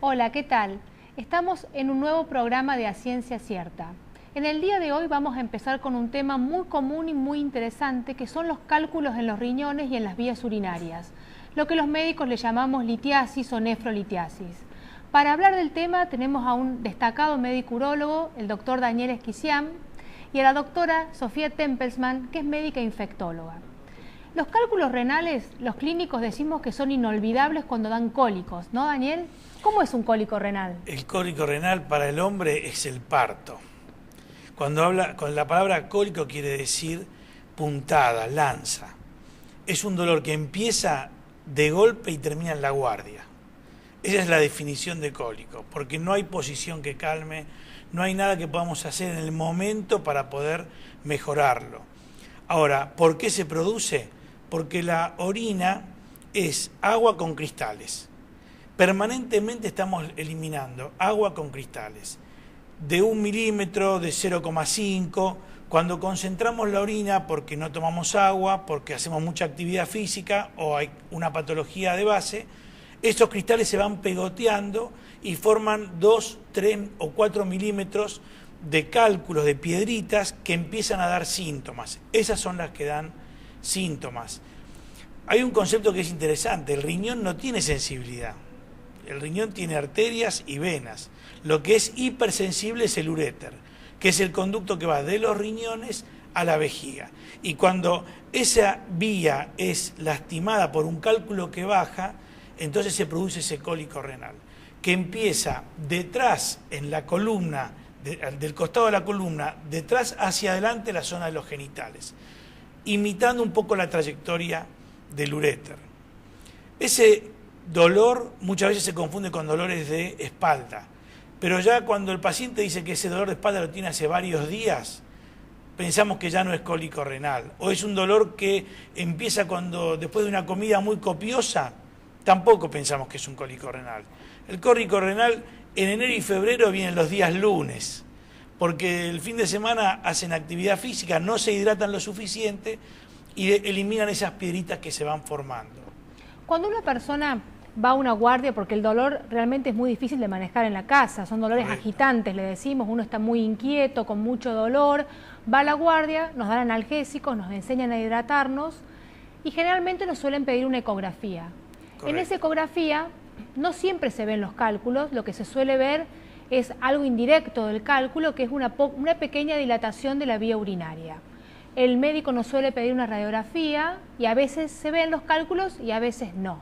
Hola, ¿qué tal? Estamos en un nuevo programa de A Ciencia Cierta. En el día de hoy vamos a empezar con un tema muy común y muy interesante, que son los cálculos en los riñones y en las vías urinarias, lo que los médicos le llamamos litiasis o nefrolitiasis. Para hablar del tema tenemos a un destacado médico urólogo, el doctor Daniel Esquicián, y a la doctora Sofía Tempelsman, que es médica infectóloga. Los cálculos renales, los clínicos decimos que son inolvidables cuando dan cólicos, ¿no, Daniel? ¿Cómo es un cólico renal? El cólico renal para el hombre es el parto. Con la palabra cólico quiere decir puntada, lanza. Es un dolor que empieza de golpe y termina en la guardia. Esa es la definición de cólico, porque no hay posición que calme, no hay nada que podamos hacer en el momento para poder mejorarlo. Ahora, ¿por qué se produce? Porque la orina es agua con cristales. Permanentemente estamos eliminando agua con cristales. De 1 milímetro, de 0,5, cuando concentramos la orina porque no tomamos agua, porque hacemos mucha actividad física o hay una patología de base, estos cristales se van pegoteando y forman 2, 3 o 4 milímetros de cálculos, de piedritas que empiezan a dar síntomas. Esas son las que dan síntomas. Hay un concepto que es interesante: el riñón no tiene sensibilidad. El riñón tiene arterias y venas. Lo que es hipersensible es el uréter, que es el conducto que va de los riñones a la vejiga. Y cuando esa vía es lastimada por un cálculo que baja, entonces se produce ese cólico renal, que empieza detrás, en la columna, del costado de la columna, detrás hacia adelante la zona de los genitales, imitando un poco la trayectoria del uréter. Ese dolor muchas veces se confunde con dolores de espalda, pero ya cuando el paciente dice que ese dolor de espalda lo tiene hace varios días, pensamos que ya no es cólico renal, o es un dolor que empieza después de una comida muy copiosa, tampoco pensamos que es un cólico renal. El cólico renal en enero y febrero vienen los días lunes, porque el fin de semana hacen actividad física, no se hidratan lo suficiente y eliminan esas piedritas que se van formando. Cuando una persona va a una guardia, porque el dolor realmente es muy difícil de manejar en la casa, son dolores Correcto. agitantes, le decimos, uno está muy inquieto, con mucho dolor, va a la guardia, nos dan analgésicos, nos enseñan a hidratarnos y generalmente nos suelen pedir una ecografía. Correcto. En esa ecografía no siempre se ven los cálculos, lo que se suele ver es algo indirecto del cálculo, que es una pequeña dilatación de la vía urinaria. El médico nos suele pedir una radiografía y a veces se ven los cálculos y a veces no.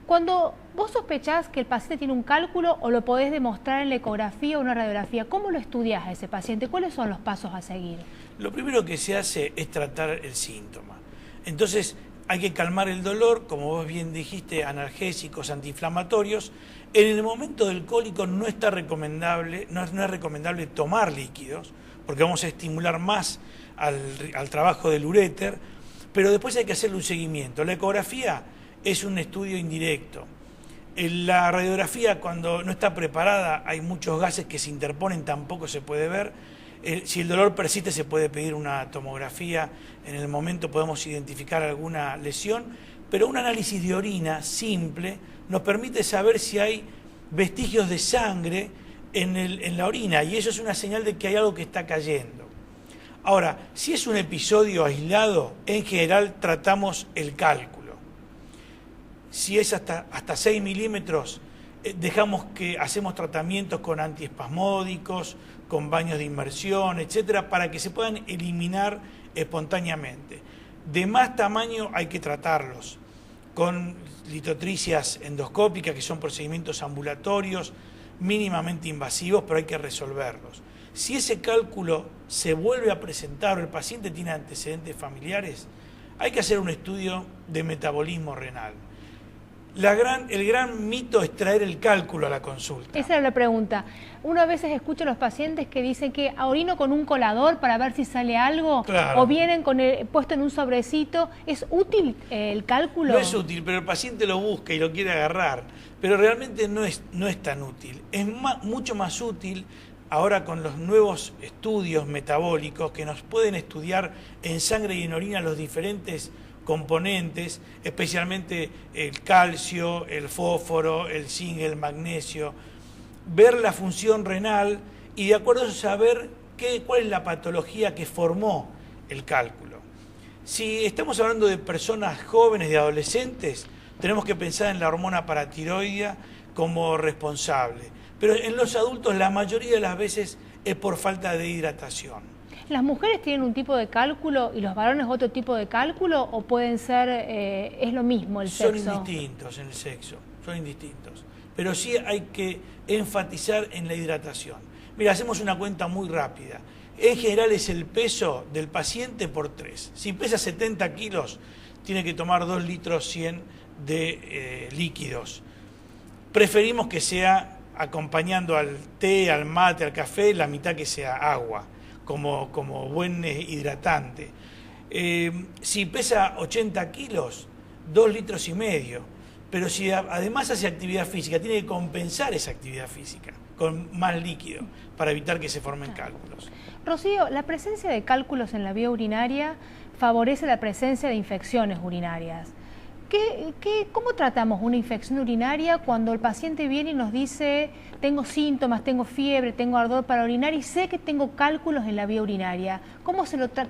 Cuando vos sospechás que el paciente tiene un cálculo o lo podés demostrar en la ecografía o una radiografía, ¿cómo lo estudiás a ese paciente? ¿Cuáles son los pasos a seguir? Lo primero que se hace es tratar el síntoma. Entonces hay que calmar el dolor, como vos bien dijiste, analgésicos, antiinflamatorios. En el momento del cólico no es recomendable tomar líquidos, porque vamos a estimular más al trabajo del uréter, pero después hay que hacerle un seguimiento. La ecografía es un estudio indirecto. En la radiografía, cuando no está preparada, hay muchos gases que se interponen, tampoco se puede ver. Si el dolor persiste, se puede pedir una tomografía. En el momento podemos identificar alguna lesión, pero un análisis de orina simple nos permite saber si hay vestigios de sangre en la orina, y eso es una señal de que hay algo que está cayendo. Ahora, si es un episodio aislado, en general tratamos el cálculo. Si es hasta 6 milímetros, hacemos tratamientos con antiespasmódicos, con baños de inmersión, etcétera, para que se puedan eliminar espontáneamente. De más tamaño hay que tratarlos con litotricias endoscópicas, que son procedimientos ambulatorios mínimamente invasivos, pero hay que resolverlos. Si ese cálculo se vuelve a presentar o el paciente tiene antecedentes familiares, hay que hacer un estudio de metabolismo renal. El gran mito es traer el cálculo a la consulta. Esa era la pregunta. Uno a veces escucha a los pacientes que dicen que orino con un colador para ver si sale algo, claro, o vienen puesto en un sobrecito. ¿Es útil el cálculo? No es útil, pero el paciente lo busca y lo quiere agarrar. Pero realmente no es tan útil. Es mucho más útil ahora con los nuevos estudios metabólicos que nos pueden estudiar en sangre y en orina los diferentes componentes, especialmente el calcio, el fósforo, el zinc, el magnesio, ver la función renal y de acuerdo a eso saber cuál es la patología que formó el cálculo. Si estamos hablando de personas jóvenes, de adolescentes, tenemos que pensar en la hormona paratiroidea como responsable. Pero en los adultos la mayoría de las veces es por falta de hidratación. ¿Las mujeres tienen un tipo de cálculo y los varones otro tipo de cálculo o pueden ser, es lo mismo el sexo? Son indistintos en el sexo, son indistintos. Pero sí hay que enfatizar en la hidratación. Mira, hacemos una cuenta muy rápida. En general es el peso del paciente por 3. Si pesa 70 kilos, tiene que tomar 2 litros 100 de líquidos. Preferimos que sea acompañando al té, al mate, al café, la mitad que sea agua, como buen hidratante. Si pesa 80 kilos, 2 litros y medio. Pero si además hace actividad física, tiene que compensar esa actividad física con más líquido para evitar que se formen cálculos. Rocío, la presencia de cálculos en la vía urinaria favorece la presencia de infecciones urinarias. ¿Cómo tratamos una infección urinaria cuando el paciente viene y nos dice tengo síntomas, tengo fiebre, tengo ardor para orinar y sé que tengo cálculos en la vía urinaria?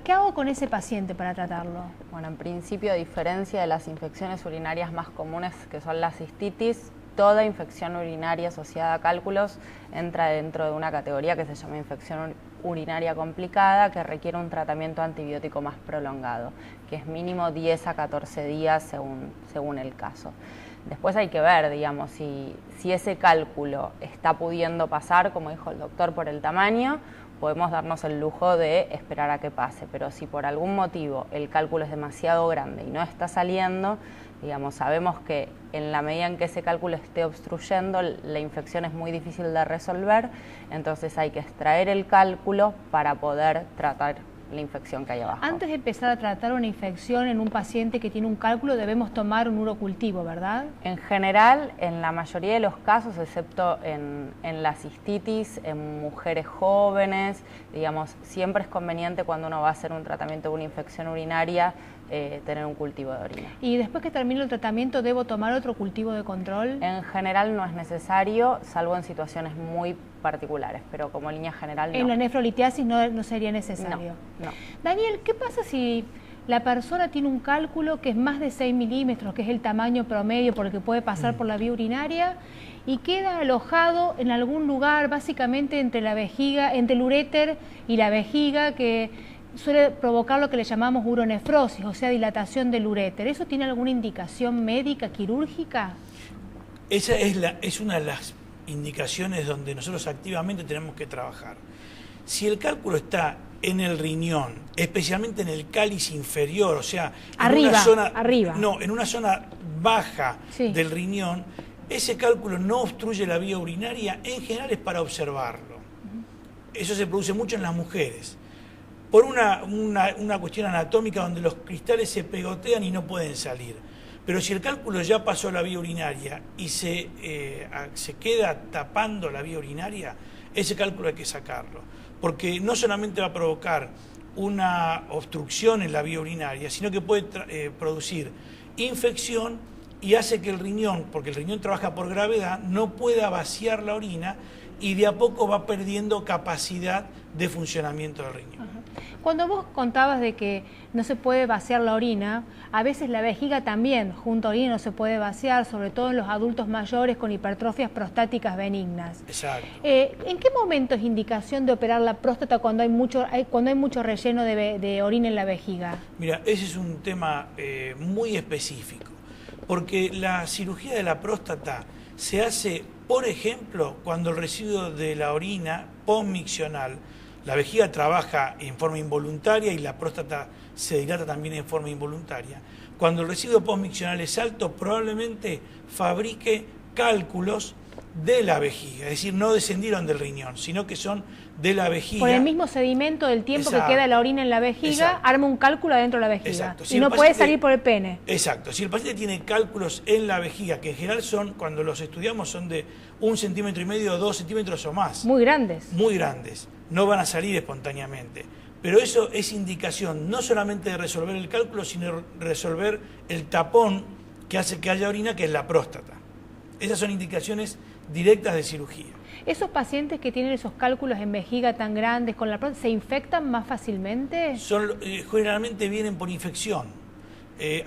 ¿Qué hago con ese paciente para tratarlo? Bueno, en principio, a diferencia de las infecciones urinarias más comunes que son la cistitis, toda infección urinaria asociada a cálculos entra dentro de una categoría que se llama infección urinaria complicada, que requiere un tratamiento antibiótico más prolongado, que es mínimo 10 a 14 días según el caso. Después hay que ver, digamos, si ese cálculo está pudiendo pasar, como dijo el doctor, por el tamaño, podemos darnos el lujo de esperar a que pase, pero si por algún motivo el cálculo es demasiado grande y no está saliendo, digamos, sabemos que en la medida en que ese cálculo esté obstruyendo, la infección es muy difícil de resolver, entonces hay que extraer el cálculo para poder tratar la infección que hay abajo. Antes de empezar a tratar una infección en un paciente que tiene un cálculo, debemos tomar un urocultivo, ¿verdad? En general, en la mayoría de los casos, excepto en la cistitis, en mujeres jóvenes, digamos, siempre es conveniente cuando uno va a hacer un tratamiento de una infección urinaria tener un cultivo de orina. ¿Y después que termine el tratamiento, debo tomar otro cultivo de control? En general no es necesario, salvo en situaciones muy particulares, pero como línea general no. En la nefrolitiasis no sería necesario. No. Daniel, ¿qué pasa si la persona tiene un cálculo que es más de 6 milímetros, que es el tamaño promedio por el que puede pasar por la vía urinaria, y queda alojado en algún lugar, básicamente entre la vejiga, entre el uréter y la vejiga, que suele provocar lo que le llamamos uronefrosis, o sea, dilatación del uréter? ¿Eso tiene alguna indicación médica, quirúrgica? Esa es una de las indicaciones donde nosotros activamente tenemos que trabajar. Si el cálculo está en el riñón, especialmente en el cáliz inferior, o sea, en una zona baja del riñón, ese cálculo no obstruye la vía urinaria, en general es para observarlo. Eso se produce mucho en las mujeres, por una cuestión anatómica donde los cristales se pegotean y no pueden salir. Pero si el cálculo ya pasó la vía urinaria y se queda tapando la vía urinaria, ese cálculo hay que sacarlo, porque no solamente va a provocar una obstrucción en la vía urinaria, sino que puede producir infección y hace que el riñón, porque el riñón trabaja por gravedad, no pueda vaciar la orina y de a poco va perdiendo capacidad de funcionamiento del riñón. Cuando vos contabas de que no se puede vaciar la orina, a veces la vejiga también, junto a orina, no se puede vaciar, sobre todo en los adultos mayores con hipertrofias prostáticas benignas. Exacto. ¿En qué momento es indicación de operar la próstata cuando hay mucho relleno de orina en la vejiga? Mira, ese es un tema muy específico, porque la cirugía de la próstata se hace, por ejemplo, cuando el residuo de la orina postmiccional, la vejiga trabaja en forma involuntaria y la próstata se dilata también en forma involuntaria. Cuando el residuo postmiccional es alto, probablemente fabrique cálculos de la vejiga, es decir, no descendieron del riñón, sino que son de la vejiga. Por el mismo sedimento del tiempo que queda la orina en la vejiga, arma un cálculo adentro de la vejiga. Exacto. Y no puede salir por el pene. Exacto. Si el paciente tiene cálculos en la vejiga, que en general son, cuando los estudiamos, son de 1,5 centímetros, 2 centímetros o más. Muy grandes. Muy grandes. No van a salir espontáneamente. Pero eso es indicación no solamente de resolver el cálculo, sino resolver el tapón que hace que haya orina, que es la próstata. Esas son indicaciones directas de cirugía. ¿Esos pacientes que tienen esos cálculos en vejiga tan grandes con la próstata, ¿se infectan más fácilmente? Generalmente vienen por infección.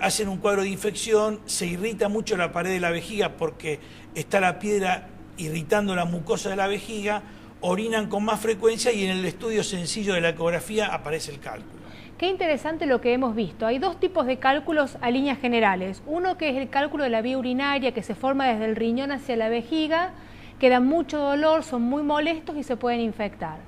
Hacen un cuadro de infección, se irrita mucho la pared de la vejiga porque está la piedra irritando la mucosa de la vejiga, orinan con más frecuencia y en el estudio sencillo de la ecografía aparece el cálculo. Qué interesante lo que hemos visto. Hay dos tipos de cálculos a líneas generales. Uno que es el cálculo de la vía urinaria que se forma desde el riñón hacia la vejiga, que dan mucho dolor, son muy molestos y se pueden infectar.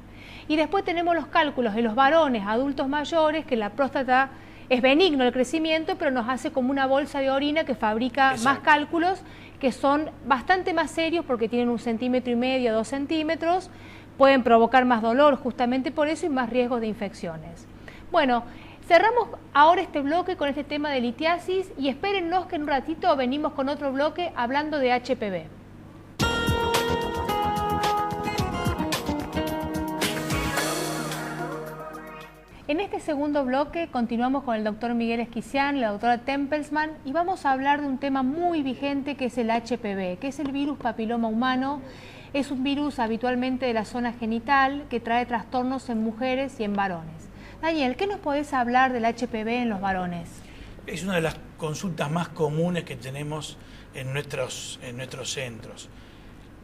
Y después tenemos los cálculos de los varones adultos mayores, que la próstata es benigno el crecimiento, pero nos hace como una bolsa de orina que fabrica más cálculos, que son bastante más serios porque tienen 1,5 centímetros, 2 centímetros, pueden provocar más dolor justamente por eso y más riesgos de infecciones. Bueno, cerramos ahora este bloque con este tema de litiasis y espérennos que en un ratito venimos con otro bloque hablando de HPV. En este segundo bloque continuamos con el doctor Miguel Esquicián, la doctora Tempelsman, y vamos a hablar de un tema muy vigente que es el HPV, que es el virus papiloma humano. Es un virus habitualmente de la zona genital que trae trastornos en mujeres y en varones. Daniel, ¿qué nos podés hablar del HPV en los varones? Es una de las consultas más comunes que tenemos en nuestros centros.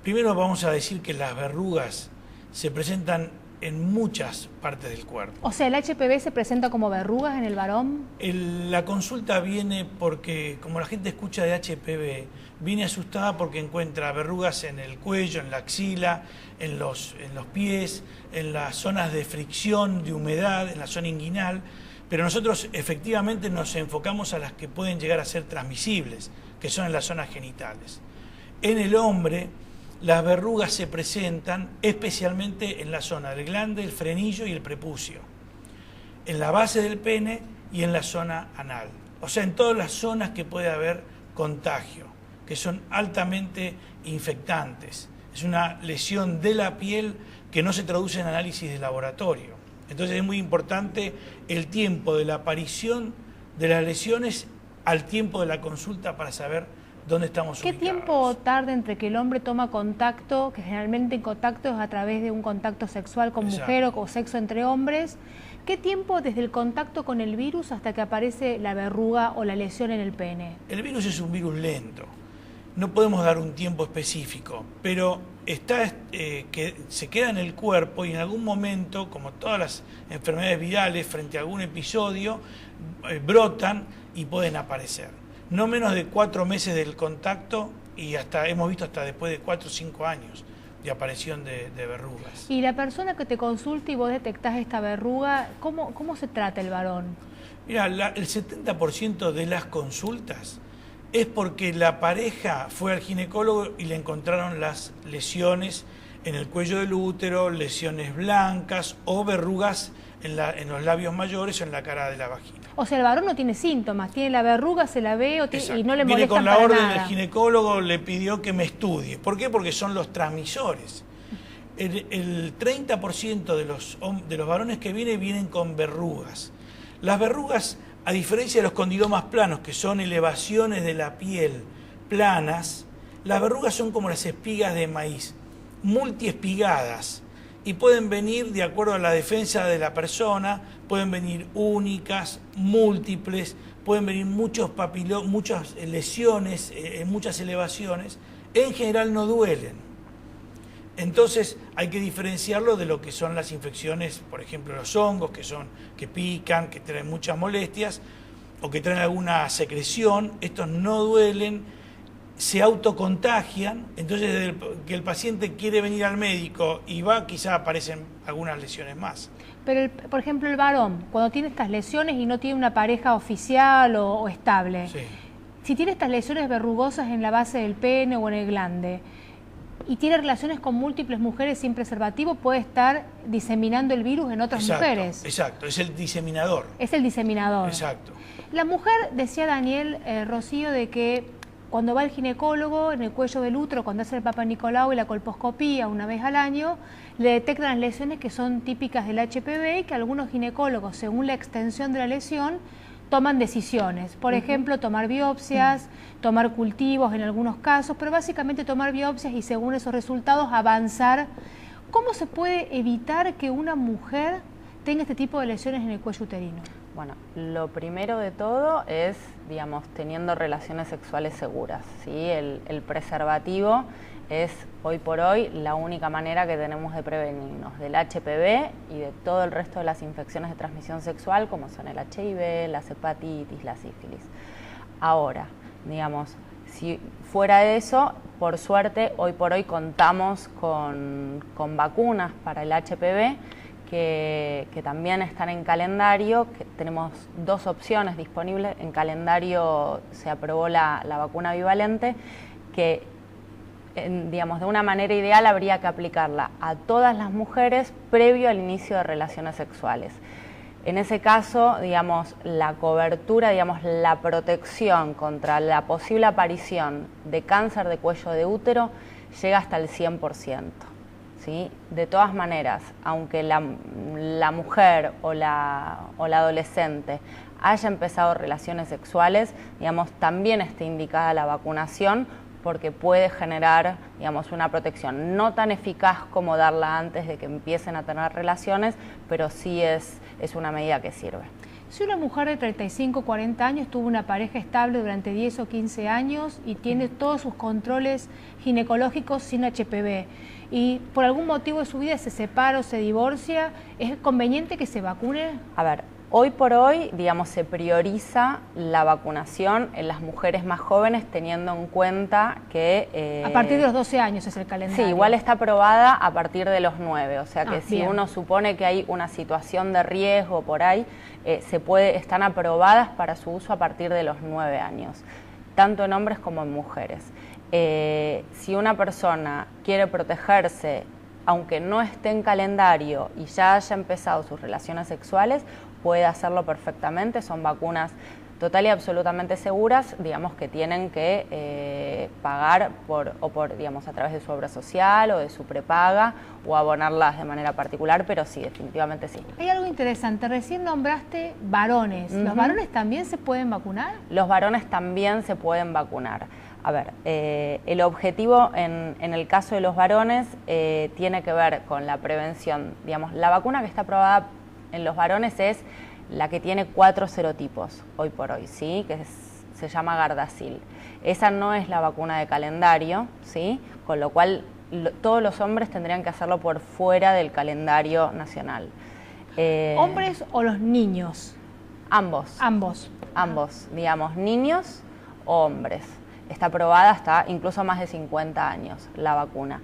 Primero vamos a decir que las verrugas se presentan en muchas partes del cuerpo. O sea, ¿el HPV se presenta como verrugas en el varón? La consulta viene porque, como la gente escucha de HPV, viene asustada porque encuentra verrugas en el cuello, en la axila, en los pies, en las zonas de fricción, de humedad, en la zona inguinal, pero nosotros efectivamente nos enfocamos a las que pueden llegar a ser transmisibles, que son en las zonas genitales. En el hombre, las verrugas se presentan especialmente en la zona del glande, el frenillo y el prepucio, en la base del pene y en la zona anal. O sea, en todas las zonas que puede haber contagio, que son altamente infectantes. Es una lesión de la piel que no se traduce en análisis de laboratorio. Entonces es muy importante el tiempo de la aparición de las lesiones al tiempo de la consulta para saber dónde estamos ubicados. ¿Qué tiempo tarda entre que el hombre toma contacto, que generalmente el contacto es a través de un contacto sexual con mujer o sexo entre hombres? ¿Qué tiempo desde el contacto con el virus hasta que aparece la verruga o la lesión en el pene? El virus es un virus lento. No podemos dar un tiempo específico, pero que se queda en el cuerpo y en algún momento, como todas las enfermedades virales, frente a algún episodio, brotan y pueden aparecer. No menos de 4 meses del contacto y hemos visto hasta después de 4 o 5 años de aparición de verrugas. Y la persona que te consulta y vos detectás esta verruga, ¿cómo se trata el varón? Mira, el 70% de las consultas es porque la pareja fue al ginecólogo y le encontraron las lesiones en el cuello del útero, lesiones blancas o verrugas en los labios mayores o en la cara de la vagina. O sea, el varón no tiene síntomas, tiene la verruga, se la ve y no le molesta para nada. Viene con la orden del ginecólogo, le pidió que me estudie. ¿Por qué? Porque son los transmisores. El 30% de los varones que vienen con verrugas. Las verrugas, a diferencia de los condilomas planos, que son elevaciones de la piel planas, las verrugas son como las espigas de maíz, multiespigadas, y pueden venir de acuerdo a la defensa de la persona, pueden venir únicas, múltiples, pueden venir muchas lesiones, muchas elevaciones, en general no duelen. Entonces hay que diferenciarlo de lo que son las infecciones, por ejemplo los hongos, que pican, que traen muchas molestias, o que traen alguna secreción. Estos no duelen, se autocontagian, entonces desde que el paciente quiere venir al médico y va, quizá aparecen algunas lesiones más. Pero, por ejemplo, el varón, cuando tiene estas lesiones y no tiene una pareja oficial o estable, sí. Si tiene estas lesiones verrugosas en la base del pene o en el glande, y tiene relaciones con múltiples mujeres sin preservativo, puede estar diseminando el virus en otras mujeres. Exacto, es el diseminador. Es el diseminador. Exacto. La mujer, decía Daniel Rocío, de que cuando va el ginecólogo, en el cuello del útero, cuando hace el Papa Nicolau y la colposcopía una vez al año, le detectan las lesiones que son típicas del HPV y que algunos ginecólogos, según la extensión de la lesión, toman decisiones. Por ejemplo, tomar biopsias, tomar cultivos en algunos casos, pero básicamente tomar biopsias y según esos resultados avanzar. ¿Cómo se puede evitar que una mujer tenga este tipo de lesiones en el cuello uterino? Bueno, lo primero de todo es, digamos, teniendo relaciones sexuales seguras, ¿sí? El preservativo es, hoy por hoy, la única manera que tenemos de prevenirnos del HPV y de todo el resto de las infecciones de transmisión sexual, como son el HIV, las hepatitis, la sífilis. Ahora, digamos, si fuera de eso, por suerte, hoy por hoy contamos con vacunas para el HPV, que también están en calendario, que tenemos 2 opciones disponibles. En calendario se aprobó la vacuna bivalente, que digamos, de una manera ideal habría que aplicarla a todas las mujeres previo al inicio de relaciones sexuales. En ese caso, digamos, la cobertura, digamos, la protección contra la posible aparición de cáncer de cuello de útero llega hasta el 100%. ¿Sí? De todas maneras, aunque la mujer o la adolescente haya empezado relaciones sexuales, digamos, también está indicada la vacunación porque puede generar, digamos, una protección no tan eficaz como darla antes de que empiecen a tener relaciones, pero sí es una medida que sirve. Si una mujer de 35 40 años tuvo una pareja estable durante 10 o 15 años y tiene todos sus controles ginecológicos sin HPV y por algún motivo de su vida se separa o se divorcia, ¿es conveniente que se vacune? A ver, hoy por hoy, digamos, se prioriza la vacunación en las mujeres más jóvenes teniendo en cuenta que... a partir de los 12 años es el calendario. Sí, igual está aprobada a partir de los 9, o sea que si bien. uno supone que hay una situación de riesgo por ahí, están aprobadas para su uso a partir de los 9 años, tanto en hombres como en mujeres. Si una persona quiere protegerse, aunque no esté en calendario y ya haya empezado sus relaciones sexuales, puede hacerlo perfectamente. Son vacunas total y absolutamente seguras, digamos, que tienen que pagar digamos, a través de su obra social o de su prepaga o abonarlas de manera particular, pero sí, definitivamente sí. Hay algo interesante, recién nombraste varones. ¿Los varones también se pueden vacunar? Los varones también se pueden vacunar. A ver, el objetivo en el caso de los varones tiene que ver con la prevención. Digamos, la vacuna que está aprobada en los varones es la que tiene 4 serotipos hoy por hoy, ¿sí? Que se llama Gardasil. Esa no es la vacuna de calendario, ¿sí? Con lo cual todos los hombres tendrían que hacerlo por fuera del calendario nacional. ¿Hombres o los niños? Ambos. Ambos. Ambos, digamos, niños o hombres. Está aprobada hasta incluso más de 50 años la vacuna.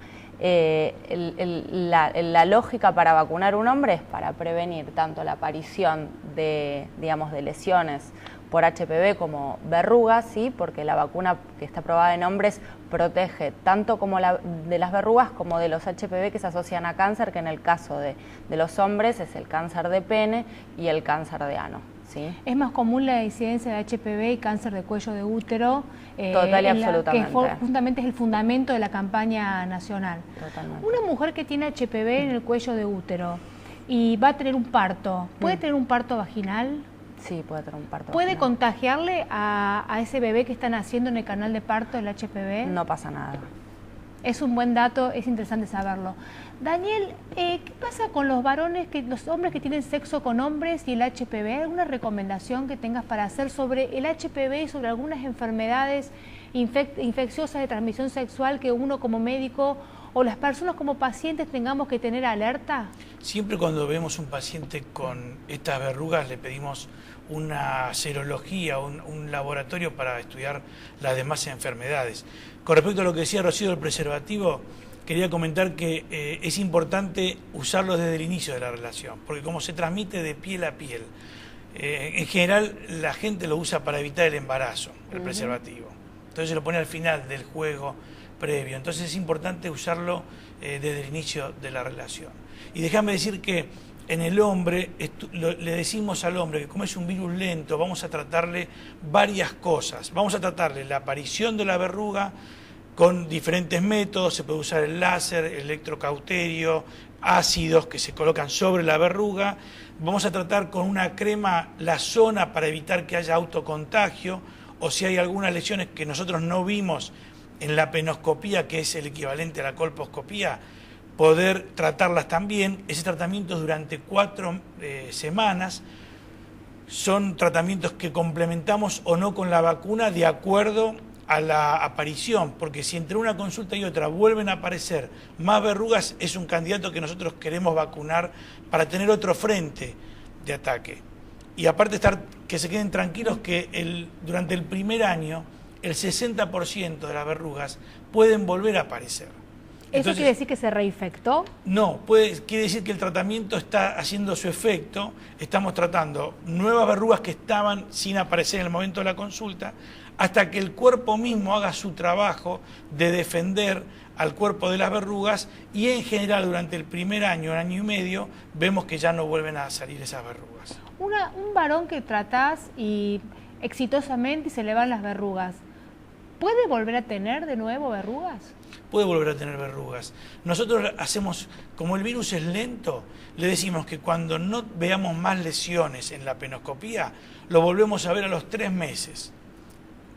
La lógica para vacunar a un hombre es para prevenir tanto la aparición de, digamos, de lesiones por HPV como verrugas, ¿sí? Porque la vacuna que está aprobada en hombres protege tanto como de las verrugas como de los HPV que se asocian a cáncer, que en el caso de los hombres es el cáncer de pene y el cáncer de ano. ¿Sí? Es más común la incidencia de HPV y cáncer de cuello de útero, total y absolutamente. Que justamente es el fundamento de la campaña nacional. Totalmente. Una mujer que tiene HPV en el cuello de útero y va a tener un parto, ¿puede tener un parto vaginal? Sí, puede tener un parto ¿Puede vaginal. contagiarle a ese bebé que está naciendo en el canal de parto el HPV? No pasa nada. Es un buen dato, es interesante saberlo. Daniel, ¿qué pasa con los varones, los hombres que tienen sexo con hombres y el HPV? ¿Hay alguna recomendación que tengas para hacer sobre el HPV y sobre algunas enfermedades infecciosas de transmisión sexual que uno como médico o las personas como pacientes tengamos que tener alerta? Siempre cuando vemos un paciente con estas verrugas le pedimos una serología, un laboratorio para estudiar las demás enfermedades. Con respecto a lo que decía Rocío del preservativo, quería comentar que es importante usarlo desde el inicio de la relación, porque como se transmite de piel a piel, en general la gente lo usa para evitar el embarazo, el preservativo. Entonces se lo pone al final del juego previo. Entonces es importante usarlo desde el inicio de la relación. Y déjame decir que en el hombre, le decimos al hombre que como es un virus lento, vamos a tratarle varias cosas. Vamos a tratarle la aparición de la verruga con diferentes métodos. Se puede usar el láser, el electrocauterio, ácidos que se colocan sobre la verruga. Vamos a tratar con una crema la zona para evitar que haya autocontagio, o si hay algunas lesiones que nosotros no vimos en la penoscopía, que es el equivalente a la colposcopía, poder tratarlas también. Ese tratamiento es durante 4 semanas. Son tratamientos que complementamos o no con la vacuna de acuerdo a la aparición, porque si entre una consulta y otra vuelven a aparecer más verrugas, es un candidato que nosotros queremos vacunar para tener otro frente de ataque. Y aparte que se queden tranquilos que durante el primer año el 60% de las verrugas pueden volver a aparecer. ¿Eso quiere decir que se reinfectó? No, quiere decir que el tratamiento está haciendo su efecto. Estamos tratando nuevas verrugas que estaban sin aparecer en el momento de la consulta, hasta que el cuerpo mismo haga su trabajo de defender al cuerpo de las verrugas, y en general durante el primer año, 1 año y medio, vemos que ya no vuelven a salir esas verrugas. Un varón que tratás y exitosamente y se le van las verrugas, ¿puede volver a tener de nuevo verrugas? Puede volver a tener verrugas. Nosotros hacemos, como el virus es lento, le decimos que cuando no veamos más lesiones en la penoscopía, lo volvemos a ver a los 3 meses.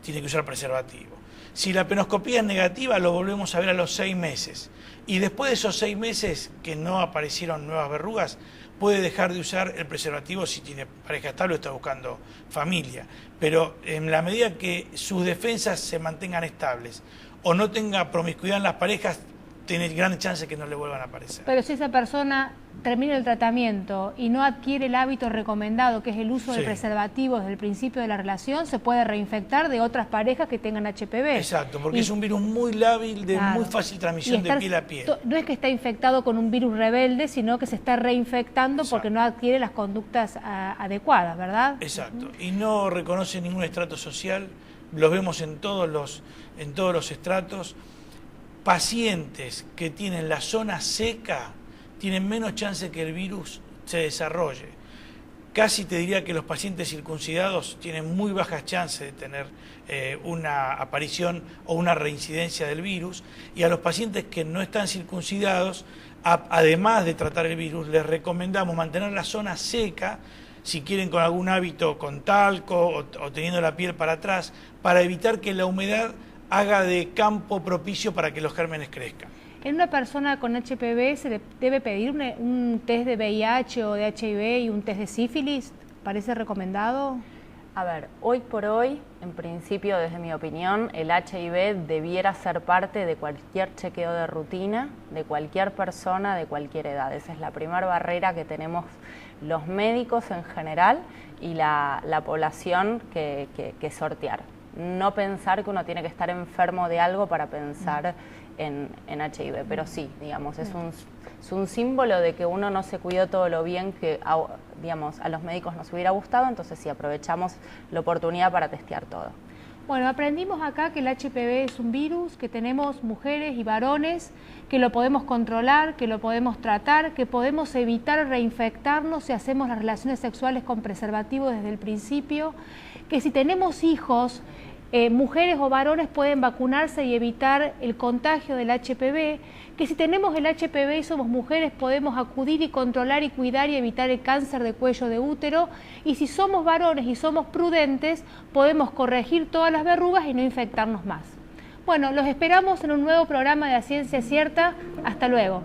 Tiene que usar preservativo. Si la penoscopía es negativa, lo volvemos a ver a los 6 meses. Y después de esos 6 meses que no aparecieron nuevas verrugas, puede dejar de usar el preservativo si tiene pareja estable o está buscando familia. Pero en la medida que sus defensas se mantengan estables o no tenga promiscuidad en las parejas, tiene gran chance que no le vuelvan a aparecer. Pero si esa persona termina el tratamiento y no adquiere el hábito recomendado, que es el uso del preservativo desde el principio de la relación, se puede reinfectar de otras parejas que tengan HPV. Exacto, porque es un virus muy lábil, de muy fácil transmisión de piel a piel. No es que está infectado con un virus rebelde, sino que se está reinfectando porque no adquiere las conductas adecuadas, ¿verdad? Exacto, y no reconoce ningún estrato social. Los vemos en todos los estratos. Pacientes que tienen la zona seca tienen menos chance que el virus se desarrolle. Casi te diría que los pacientes circuncidados tienen muy bajas chances de tener una aparición o una reincidencia del virus, y a los pacientes que no están circuncidados, además de tratar el virus, les recomendamos mantener la zona seca, si quieren con algún hábito con talco o teniendo la piel para atrás, para evitar que la humedad haga de campo propicio para que los gérmenes crezcan. ¿En una persona con HPV se le debe pedir un test de VIH o de HIV y un test de sífilis? ¿Parece recomendado? A ver, hoy por hoy, en principio, desde mi opinión, el HIV debiera ser parte de cualquier chequeo de rutina, de cualquier persona, de cualquier edad. Esa es la primera barrera que tenemos los médicos en general y la población que sortear. No pensar que uno tiene que estar enfermo de algo para pensar en HIV, pero sí, digamos, es un símbolo de que uno no se cuidó todo lo bien que, digamos, a los médicos nos hubiera gustado, entonces sí, aprovechamos la oportunidad para testear todo. Bueno, aprendimos acá que el HPV es un virus, que tenemos mujeres y varones, que lo podemos controlar, que lo podemos tratar, que podemos evitar reinfectarnos si hacemos las relaciones sexuales con preservativo desde el principio, que si tenemos hijos, mujeres o varones pueden vacunarse y evitar el contagio del HPV, que si tenemos el HPV y somos mujeres podemos acudir y controlar y cuidar y evitar el cáncer de cuello de útero, y si somos varones y somos prudentes podemos corregir todas las verrugas y no infectarnos más. Bueno, los esperamos en un nuevo programa de A Ciencia Cierta. Hasta luego.